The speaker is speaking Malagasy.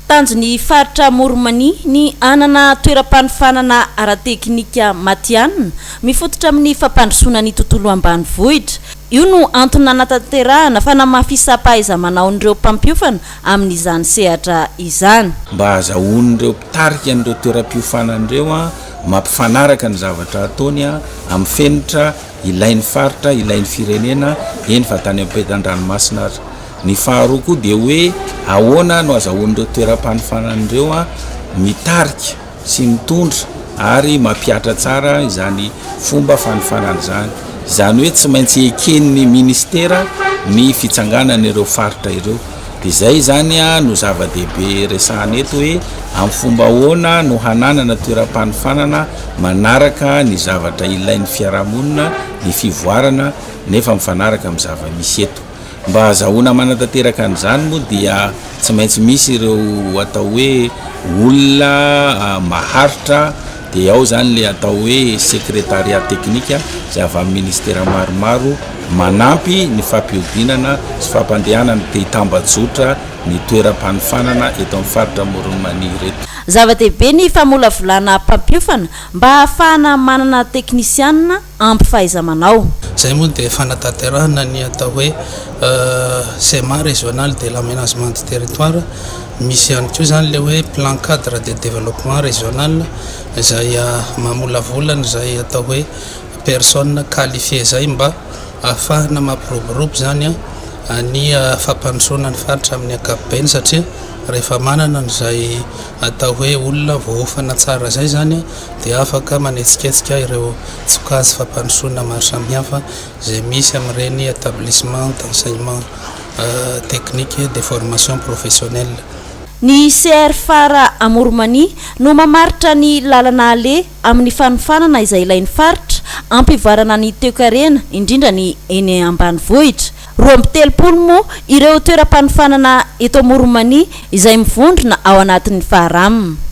tanjony faritra Moromania ny anana toeram-panofanana ara-teknika matianina mifototra amin'ny fampandrosoana ny tontolo ambanivohitra. Io no antony natanterahana fanamafisam-pahaizamanaon'ireo mpampiofana amin'izany sehatra izany. Mba azahoan'ireo mpitarika an'ireo toeram-piofanan'ireo mampifanaraka ny zavatra ataony amin'ny fenitra ilain'ny faritra, ilain'ny firenena, eny fa tany am-petan-dranomasina aza. Ny faharoa koa dia hoe ahoana no azahoan'ireo toeram-panofanan'ireo mitarika sy mitondra ary mampiatra tsara izany fomba fanofanana izany. Izany hoe tsy maintsy eken'ny ministera ny fitsanganan'ireo faritra ireo. Dia izay zany no zava-dehibe resahana eto hoe amin'ny fomba ahoana no hananana toeram-panofanana manaraka ny zavatra ilain'ny fiarahamonina, ny fivoarana nefa mifanaraka amin'ny zava-misy eto. Mba azahoana manatanteraka an'izany moa dia tsy maintsy misy ireo atao hoe olona maharitra, dia ao zany le atao hoe sekretariat teknika izay avy amin'ny ministera maromaro manampy ny fampiodinana sy fampandehanana te hitambajotra ny toeram-panofanana eto amin'ny faritra Moromania reto. Zava-dehibe ny famolavolana mpampiofana mba ahafahana manana teknisianina ampy fahaiza-manao. Zay moa dia fanatanterahana ny atao hoe schéma régional de l'aménagement du territoire. Misy ihany koa zany le hoe plan cadre de développement régional izay mamolavolana izay atao hoe personne qualifiée zay mba ahafahana mampiroborobo zany ny fampandrosoana ny faritra amin'ny ankapobeny, satria rehefa manana n'izay atao hoe olona voafana tsara zay zany dia afaka manetsiketsika ireo tsokazy fampandrosoana maro samihafa izay misy amin'ireny établissement d'enseignement technique et de formation professionnelle. Ny CR Fara Moromania no mamaritra ny lalana ale amin'ny fanofanana izay ilain'ny faritra ampivarana ny toe-karena indrindra ny eny ambanivohitra. 20 moa ireo toeram-panofanana eto Moromania izay mivondrona ao anatin'ny faharamina.